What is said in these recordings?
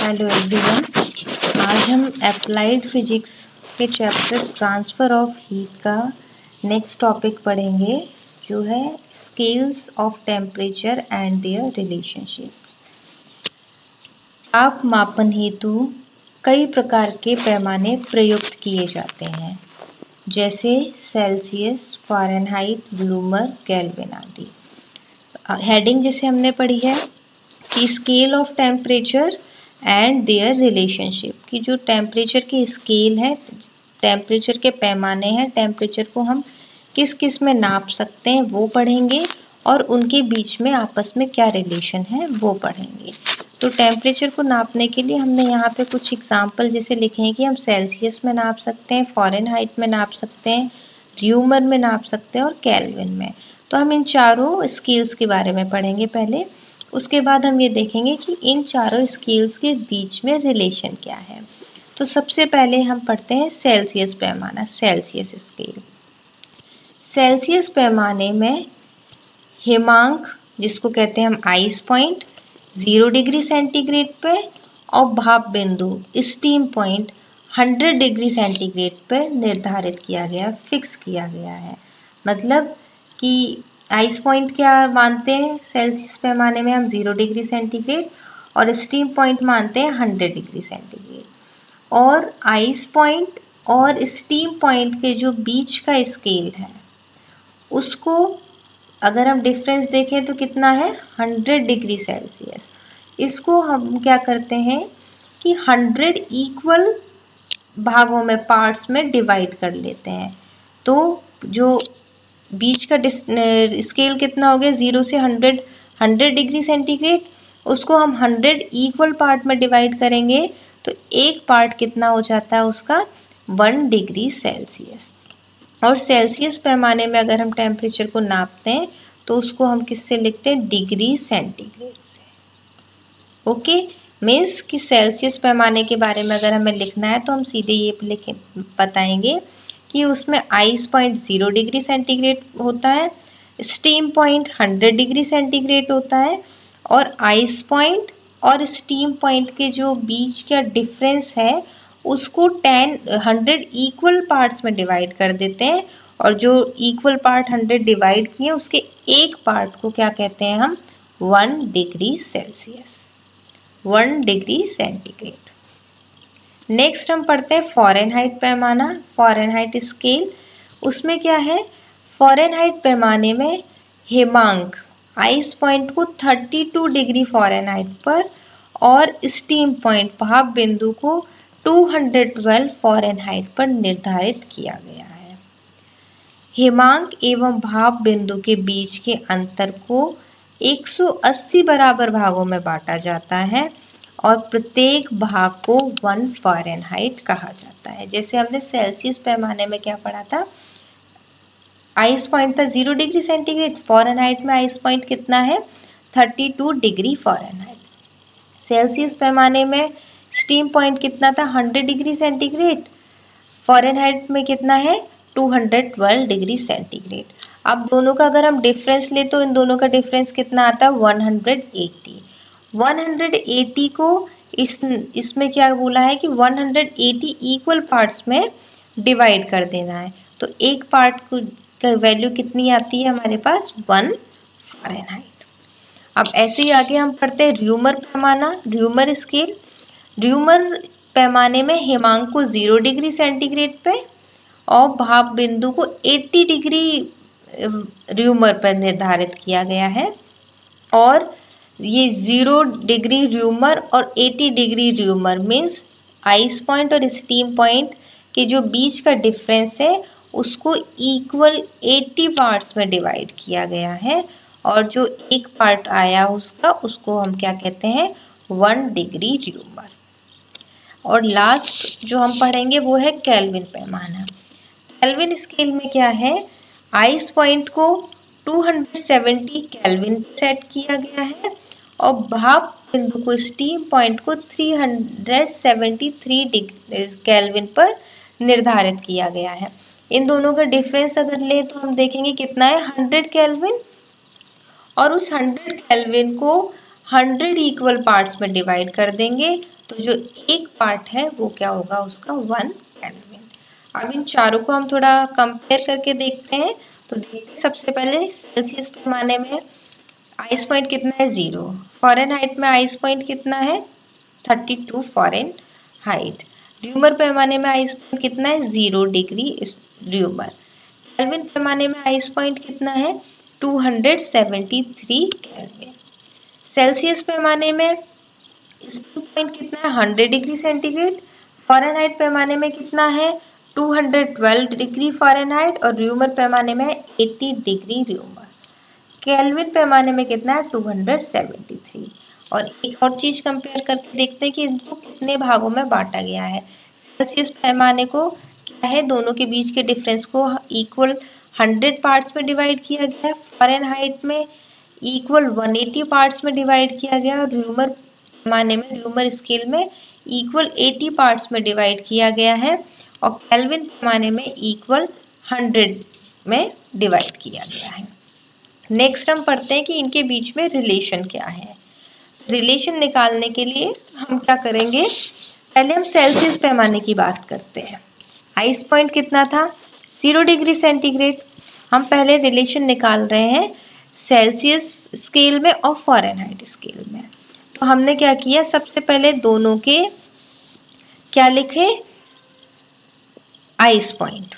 Hello everyone. आज हम applied physics के चैप्टर ट्रांसफ़र ऑफ हीट का नेक्स्ट टॉपिक पढ़ेंगे, जो है scales of temperature and their relationship. ताप मापन हेतु कई प्रकार के पैमाने प्रयुक्त किए जाते हैं, जैसे सेल्सियस, फ़ारेनहाइट, ब्लूमर, केल्विन आदि। हेडिंग जैसे हमने पढ़ी है कि scale of temperature and their relationship, की जो टेम्परेचर की स्केल है, टेम्परेचर के पैमाने हैं, टेम्परेचर को हम किस किस में नाप सकते हैं वो पढ़ेंगे, और उनके बीच में आपस में क्या रिलेशन है वो पढ़ेंगे। तो टेम्परेचर को नापने के लिए हमने यहाँ पे कुछ एग्जाम्पल जैसे लिखे हैं कि हम सेल्सियस में नाप सकते हैं, फ़ारेनहाइट में नाप सकते हैं, र्यूमर में नाप सकते हैं और केल्विन में। तो हम इन चारों स्केल्स के बारे में पढ़ेंगे पहले। उसके बाद हम ये देखेंगे कि इन चारों स्केल्स के बीच में रिलेशन क्या है। तो सबसे पहले हम पढ़ते हैं सेल्सियस पैमाना, सेल्सियस स्केल। सेल्सियस पैमाने में हिमांक, जिसको कहते हैं हम आइस पॉइंट, 0 डिग्री सेंटीग्रेड पे, और भाप बिंदु, स्टीम पॉइंट, 100 डिग्री सेंटीग्रेड पे निर्धारित किया गया, फिक्स किया गया है। मतलब कि आइस पॉइंट क्या मानते हैं सेल्सियस पैमाने में हम 0 डिग्री सेंटीग्रेड, और स्टीम पॉइंट मानते हैं 100 डिग्री सेंटीग्रेड। और आइस पॉइंट और स्टीम पॉइंट के जो बीच का स्केल है, उसको अगर हम डिफरेंस देखें तो कितना है, 100 डिग्री सेल्सियस। इसको हम क्या करते हैं कि 100 इक्वल भागों में, पार्ट्स में डिवाइड कर लेते हैं। तो जो बीच का स्केल कितना हो गया, 0 से 100 डिग्री सेंटीग्रेड, उसको हम 100 इक्वल पार्ट में डिवाइड करेंगे तो एक पार्ट कितना हो जाता है उसका, 1 डिग्री सेल्सियस। और सेल्सियस पैमाने में अगर हम टेम्परेचर को नापते हैं तो उसको हम किससे लिखते हैं, डिग्री सेंटीग्रेड से। ओके, मीन्स कि सेल्सियस पैमाने के बारे में अगर हमें लिखना है तो हम सीधे ये बताएंगे कि उसमें आइस पॉइंट 0 डिग्री सेंटीग्रेड होता है, स्टीम पॉइंट 100 डिग्री सेंटीग्रेड होता है, और आइस पॉइंट और स्टीम पॉइंट के जो बीच का डिफरेंस है उसको 100 इक्वल पार्ट्स में डिवाइड कर देते हैं, और जो इक्वल पार्ट 100 डिवाइड किए उसके एक पार्ट को क्या कहते हैं हम, 1 degree Celsius, 1 degree centigrade. Next हम पढ़ते हैं फ़ारेनहाइट पैमाना, फ़ारेनहाइट स्केल। उसमें क्या है, फ़ारेनहाइट पैमाने में हिमांक आइस पॉइंट को 32 डिग्री फ़ारेनहाइट पर और स्टीम पॉइंट, भाप बिंदु को 212 फ़ारेनहाइट पर निर्धारित किया गया है। हिमांक एवं भाप बिंदु के बीच के अंतर को 180 बराबर भागों में बांटा जाता है, और प्रत्येक भाग को 1 फ़ारेनहाइट कहा जाता है। जैसे हमने सेल्सियस पैमाने में क्या पढ़ा था, आइस पॉइंट था 0 डिग्री सेंटीग्रेड, फ़ारेनहाइट में आइस पॉइंट कितना है, 32 डिग्री फ़ारेनहाइट। सेल्सियस पैमाने में स्टीम पॉइंट कितना था, 100 डिग्री सेंटीग्रेड, फ़ारेनहाइट में कितना है, 212 डिग्री सेंटीग्रेड। अब दोनों का अगर हम डिफरेंस ले तो इन दोनों का डिफरेंस कितना आता है, 180। 180 को इसमें क्या बोला है कि 180 इक्वल पार्ट्स में डिवाइड कर देना है, तो एक पार्ट का वैल्यू कितनी आती है हमारे पास, 1 फ़ारेनहाइट। अब ऐसे ही आगे हम पढ़ते हैं र्यूमर पैमाना, र्यूमर स्केल। र्यूमर पैमाने में हिमांक को 0 डिग्री सेंटीग्रेड पे और भाप बिंदु को 80 डिग्री र्यूमर पर निर्धारित किया गया है, और ये 0 डिग्री र्यूमर और 80 degree rumour means ice point और स्टीम पॉइंट के जो बीच का डिफरेंस है उसको इक्वल 80 पार्ट्स में डिवाइड किया गया है, और जो एक पार्ट आया उसको हम क्या कहते हैं, 1 डिग्री र्यूमर। और लास्ट जो हम पढ़ेंगे वो है केल्विन पैमाना। केल्विन स्केल में क्या है, आइस पॉइंट को 270 केल्विन सेट किया गया है, और भाप बिंदु को, स्टीम पॉइंट को 373 डिग्री केल्विन पर निर्धारित किया गया है। इन दोनों का डिफरेंस अगर ले तो हम देखेंगे कितना है, 100 केल्विन, और उस 100 केल्विन को 100 इक्वल पार्ट्स में डिवाइड कर देंगे तो जो एक पार्ट है वो क्या होगा, उसका 1 केल्विन। अब इन चारों को हम थोड़ा कंपेयर करके देखते हैं। तो देखते सबसे पहले सेल्सियस पैमाने में आइस पॉइंट कितना है, 0। फ़ारेनहाइट में आइस पॉइंट कितना है, 32 फ़ारेनहाइट। र्यूमर पैमाने में आइस पॉइंट कितना है, 0 डिग्री र्यूमर। केल्विन पैमाने में आइस पॉइंट कितना है, 273 केल्विन। सेल्सियस पैमाने में स्टीम पॉइंट कितना है, 100 डिग्री सेंटीग्रेड। फ़ारेनहाइट पैमाने में कितना है, 212 डिग्री फ़ारेनहाइट। और र्यूमर पैमाने में 80 डिग्री र्यूमर। केल्विन पैमाने में कितना है, 273। और एक और चीज कंपेयर करके देखते हैं कि इनको कितने भागों में बांटा गया है। सेल्सियस पैमाने को क्या है, दोनों के बीच के डिफरेंस को इक्वल 100 पार्ट्स में डिवाइड किया गया है। फ़ारेनहाइट में इक्वल 180 पार्ट्स में डिवाइड किया गया। और र्यूमर पैमाने में, र्यूमर स्केल में इक्वल 80 पार्ट्स में डिवाइड किया गया है। और केल्विन पैमाने में इक्वल 100 में डिवाइड किया गया है। नेक्स्ट हम पढ़ते हैं कि इनके बीच में रिलेशन क्या है। रिलेशन निकालने के लिए हम क्या करेंगे, पहले हम सेल्सियस पैमाने की बात करते हैं। आइस पॉइंट कितना था, 0 डिग्री सेंटीग्रेड। हम पहले रिलेशन निकाल रहे हैं सेल्सियस स्केल में और फ़ारेनहाइट स्केल में। तो हमने क्या किया, सबसे पहले दोनों के क्या लिखे, आइस पॉइंट।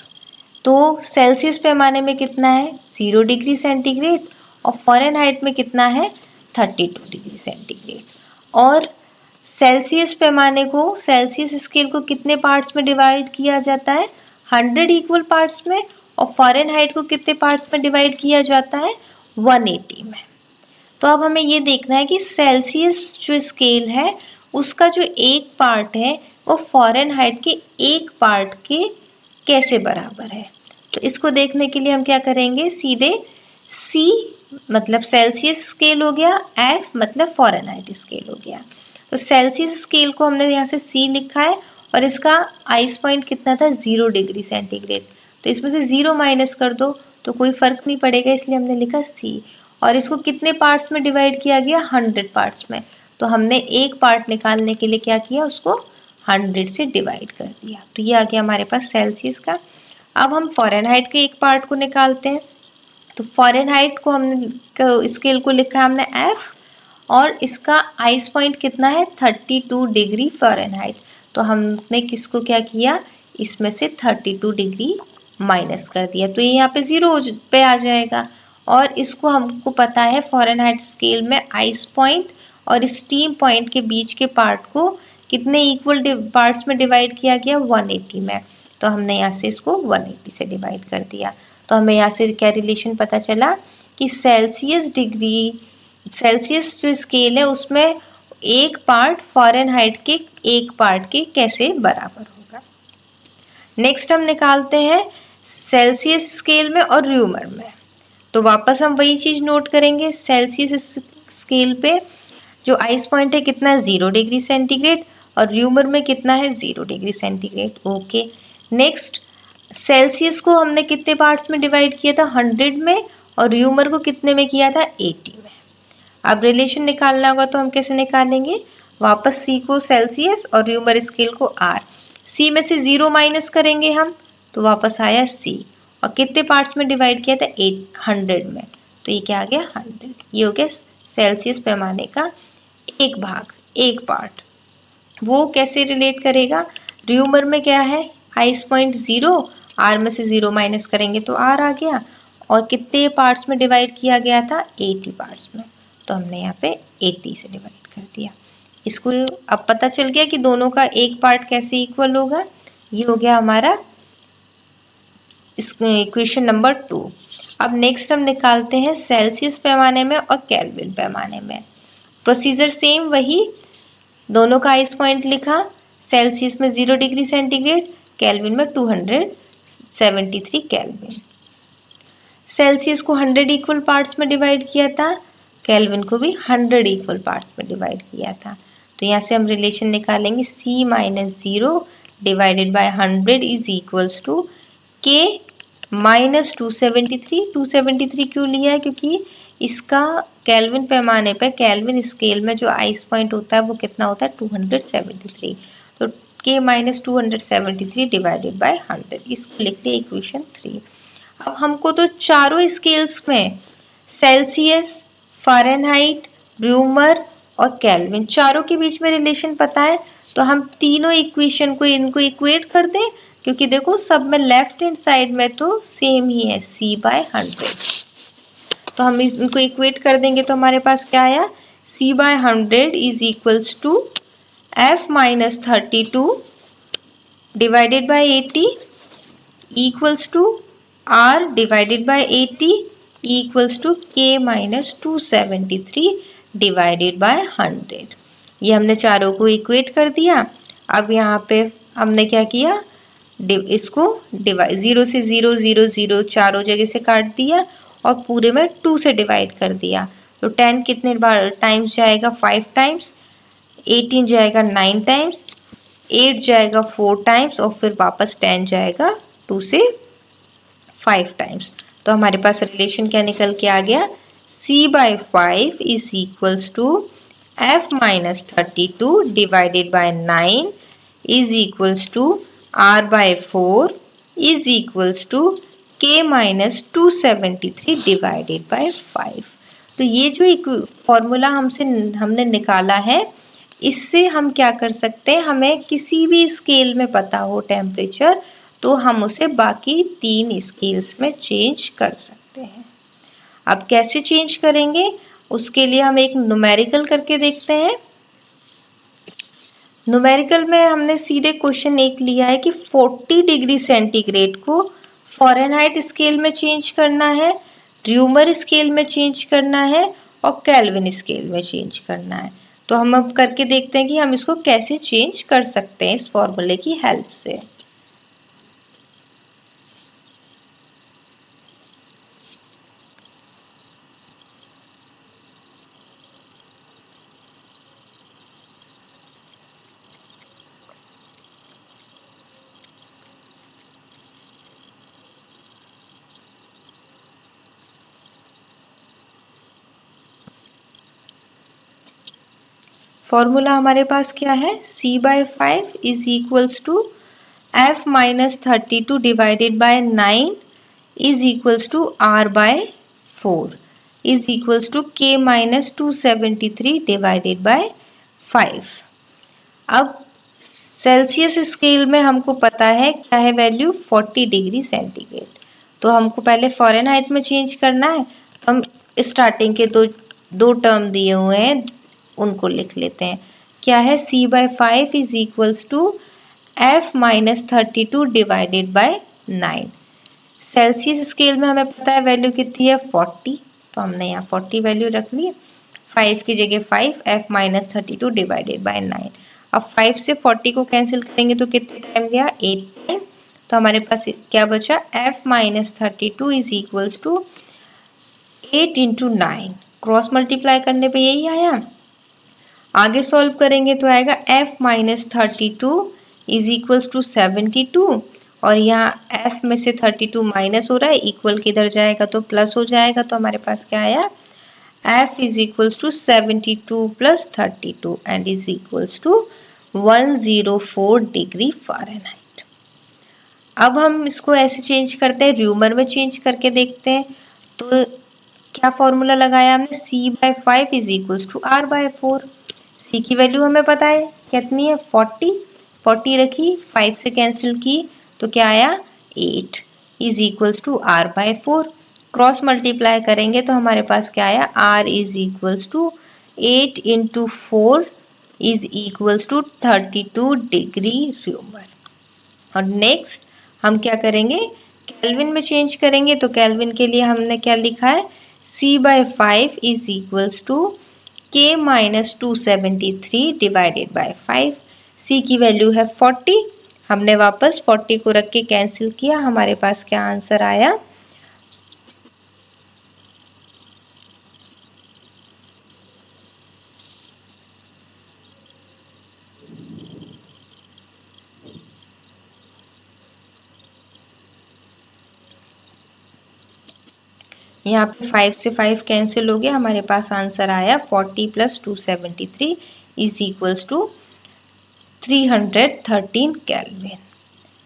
तो सेल्सियस पैमाने में कितना है, 0 डिग्री सेंटीग्रेड। और फ़ारेनहाइट में कितना है, 32 डिग्री सेंटीग्रेड। और सेल्सियस पैमाने को, सेल्सियस स्केल को कितने पार्ट्स में डिवाइड किया जाता है, 100 इक्वल पार्ट्स में। और फ़ारेनहाइट को कितने पार्ट्स में डिवाइड किया जाता है, 180 में। तो अब हमें ये देखना है कि सेल्सियस जो स्केल है उसका जो एक पार्ट है वो फ़ारेनहाइट के एक पार्ट के कैसे बराबर है। तो इसको देखने के लिए हम क्या करेंगे, सीधे C मतलब सेल्सियस स्केल हो गया, F मतलब फ़ारेनहाइट स्केल हो गया। तो सेल्सियस स्केल को हमने यहाँ से C लिखा है और इसका आइस पॉइंट कितना था, 0 डिग्री सेंटीग्रेड। तो इसमें से 0 माइनस कर दो तो कोई फर्क नहीं पड़ेगा, इसलिए हमने लिखा C। और इसको कितने पार्ट्स में डिवाइड किया गया, 100 पार्ट्स में। तो हमने एक पार्ट निकालने के लिए क्या किया, उसको 100 से डिवाइड कर दिया। तो ये आ गया हमारे पास सेल्सियस का। अब हम फ़ारेनहाइट के एक पार्ट को निकालते हैं। तो फ़ारेनहाइट को हमने स्केल को लिखा है हमने F। और इसका आइस पॉइंट कितना है, 32 डिग्री फ़ारेनहाइट। तो हमने किसको क्या किया, इसमें से 32 डिग्री माइनस कर दिया। तो ये यहाँ पे 0 पे आ जाएगा। और इसको हमको पता है फ़ारेनहाइट स्केल में आइस पॉइंट और स्टीम पॉइंट के बीच के पार्ट को कितने इक्वल पार्ट्स में डिवाइड किया गया, 180 में। तो हमने यहाँ से इसको 180 से डिवाइड कर दिया। तो हमें यहाँ से क्या रिलेशन पता चला कि सेल्सियस जो स्केल है उसमें एक पार्ट फ़ारेनहाइट के एक पार्ट के कैसे बराबर होगा। नेक्स्ट हम निकालते हैं सेल्सियस स्केल में और र्यूमर में। तो वापस हम वही चीज़ नोट करेंगे, सेल्सियस स्केल पे जो आइस पॉइंट है कितना है, 0 डिग्री सेंटीग्रेड। और र्यूमर में कितना है, 0 degree centigrade. Okay, next Celsius को हमने कितने पार्ट्स में डिवाइड किया था, 100 में। और र्यूमर को कितने में किया था, 80 में। अब रिलेशन निकालना होगा तो हम कैसे निकालेंगे, वापस C को सेल्सियस और र्यूमर स्केल को R। C में से 0 माइनस करेंगे हम तो वापस आया C। और कितने पार्ट्स में डिवाइड किया था, 100 में। तो ये क्या आ गया, 100। ये हो गया सेल्सियस पैमाने का एक भाग, एक पार्ट। वो कैसे रिलेट करेगा, र्यूमर में क्या है, आइस पॉइंट 0, R में से 0 माइनस करेंगे तो R आ गया। और कितने पार्ट्स में डिवाइड किया गया था, 80 पार्ट्स में। तो हमने यहाँ पे 80 से डिवाइड कर दिया। इसको अब पता चल गया कि दोनों का एक पार्ट कैसे इक्वल होगा। ये हो गया हमारा इक्वेशन नंबर 2। अब नेक्स्ट हम निकालते हैं सेल्सियस पैमाने में और केल्विन पैमाने में। प्रोसीजर सेम वही, दोनों का आइस पॉइंट लिखा, सेल्सियस में 0 डिग्री सेंटीग्रेड, केल्विन में 273 केल्विन। सेल्सियस को 100 इक्वल पार्ट्स में डिवाइड किया था, केल्विन को भी 100 इक्वल पार्ट्स में डिवाइड किया था। तो यहाँ से हम रिलेशन निकालेंगे, C minus 0 divided by 100 is equals to K minus 273। 273 क्यों लिया है, क्योंकि इसका केल्विन पैमाने पे, केल्विन स्केल में जो आइस पॉइंट होता है वो कितना होता है 273। तो K माइनस 273 डिवाइडेड बाय 100, इसको लिखते हैं इक्वेशन 3। अब हमको तो चारों स्केल्स में सेल्सियस, फ़ारेनहाइट, ब्रूमर और केल्विन चारों के बीच में रिलेशन पता है, तो हम तीनों इक्वेशन को इनको इक्वेट कर दें, क्योंकि देखो सब में लेफ्ट हैंड साइड में तो सेम ही है C/100। तो हम इनको इक्वेट कर देंगे तो हमारे पास क्या आया, C/100 is equals to F minus 32 divided by 80 equals to R divided by 80 equals to K minus 273 divided by 100। ये हमने चारों को इक्वेट कर दिया। अब यहाँ पे हमने क्या किया, इसको डिवाइड, 0 से 0 0 0 चारों जगह से काट दिया और पूरे में 2 से डिवाइड कर दिया। तो 10 कितने बार टाइम्स जाएगा, 5 टाइम्स, 18 जाएगा 9 टाइम्स, 8 जाएगा 4 टाइम्स और फिर वापस 10 जाएगा 2 से 5 टाइम्स। तो हमारे पास रिलेशन क्या निकल के आ गया, C/5 is equals to F minus 32 divided by 9 is equals to R/4 is equals to K minus 273 divided by 5। तो ये जो फॉर्मूला हमने निकाला है, इससे हम क्या कर सकते हैं, हमें किसी भी स्केल में पता हो टेम्परेचर तो हम उसे बाकी 3 स्केल्स में चेंज कर सकते हैं। अब कैसे चेंज करेंगे, उसके लिए हम एक न्यूमेरिकल करके देखते हैं। न्यूमेरिकल में हमने सीधे क्वेश्चन एक लिया है कि 40 डिग्री सेंटीग्रेड को फ़ारेनहाइट स्केल में चेंज करना है, र्यूमर स्केल में चेंज करना है और केल्विन स्केल में चेंज करना है। तो हम अब करके देखते हैं कि हम इसको कैसे चेंज कर सकते हैं इस फॉर्मूले की हेल्प से। फॉर्मूला हमारे पास क्या है, C/5 is equals to F minus 32 divided by 9 is equals to R/4 is equals to K minus 273 divided by 5। अब सेल्सियस स्केल में हमको पता है क्या है वैल्यू, 40 डिग्री सेंटीग्रेड। तो हमको पहले फ़ारेनहाइट में चेंज करना है, तो हम स्टार्टिंग के दो टर्म दिए हुए हैं उनको लिख लेते हैं। क्या है, C/5 is equals to F minus 32 divided by 9। Celsius scale में हमें पता है वैल्यू कितनी है 40, तो हमने यहाँ 40 वैल्यू रख ली। 5 की जगह 5, F माइनस 32 डिवाइडेड बाय 9। अब 5 से 40 को कैंसिल करेंगे तो कितने टाइम गया, 8 टाइम। तो हमारे पास क्या बचा, F minus 32 is equals to 8 into 9, cross multiply करने पे यही आया। आगे सॉल्व करेंगे तो आएगा F minus 32 is equals to 72, और यहाँ F में से 32 माइनस हो रहा है, इक्वल किधर जाएगा तो प्लस हो जाएगा। तो हमारे पास क्या आया, F is equals to 72 plus 32 and is equals to 104 degree Fahrenheit. अब हम इसको ऐसे चेंज करते हैं, र्यूमर में चेंज करके देखते हैं। तो क्या फॉर्मूला लगाया हमने, C/5 is equals to R/4। C की वैल्यू हमें पता है कितनी है 40, 40 रखी, 5 से कैंसिल की तो क्या आया 8 is equals to R/4। Cross multiply करेंगे तो हमारे पास क्या आया, R is equals to 8 into 4 is equals to 32 degree Reaumur. और नेक्स्ट हम क्या करेंगे, केल्विन में चेंज करेंगे। तो केल्विन के लिए हमने क्या लिखा है, C/5 is equals to K minus 273 divided by 5। C की वैल्यू है 40, हमने वापस 40 को रख के कैंसिल किया, हमारे पास क्या आंसर आया, यहाँ पे 5 से 5 कैंसिल हो गया, हमारे पास आंसर आया 40 + 273 इज इक्वल्स टू 313 केल्विन।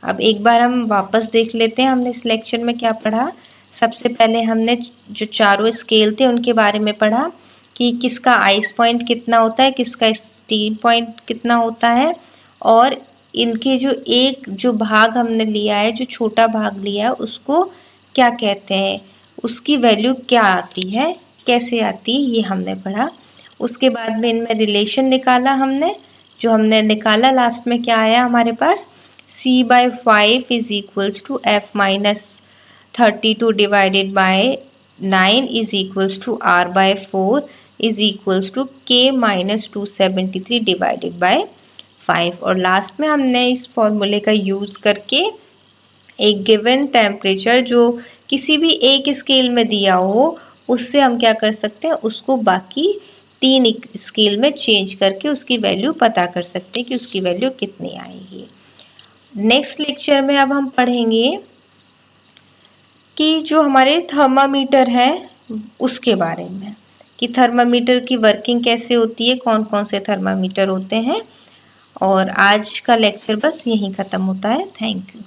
अब एक बार हम वापस देख लेते हैं हमने इस लेक्चर में क्या पढ़ा। सबसे पहले हमने जो चारों स्केल थे उनके बारे में पढ़ा कि किसका आइस पॉइंट कितना होता है, किसका स्टीम पॉइंट कितना होता है, और इनके जो भाग हमने लिया है, जो छोटा भाग लिया है, उसको क्या कहते हैं, उसकी वैल्यू क्या आती है, कैसे आती है, ये हमने पढ़ा। उसके बाद में इनमें रिलेशन निकाला हमने, जो हमने निकाला लास्ट में क्या आया हमारे पास, C/5 is equals to F-32 divided by 9 is equals to R/4 is equals to K-273 divided by 5। और लास्ट में हमने इस फॉर्मूले का यूज करके एक गिवन टेम्परेचर जो किसी भी एक स्केल में दिया हो, उससे हम क्या कर सकते हैं, उसको बाकी 3 स्केल में चेंज करके उसकी वैल्यू पता कर सकते हैं कि उसकी वैल्यू कितनी आएगी। नेक्स्ट लेक्चर में अब हम पढ़ेंगे कि जो हमारे थर्मामीटर है उसके बारे में, कि थर्मामीटर की वर्किंग कैसे होती है, कौन कौन से थर्मामीटर होते हैं। और आज का लेक्चर बस यहीं ख़त्म होता है। Thank you.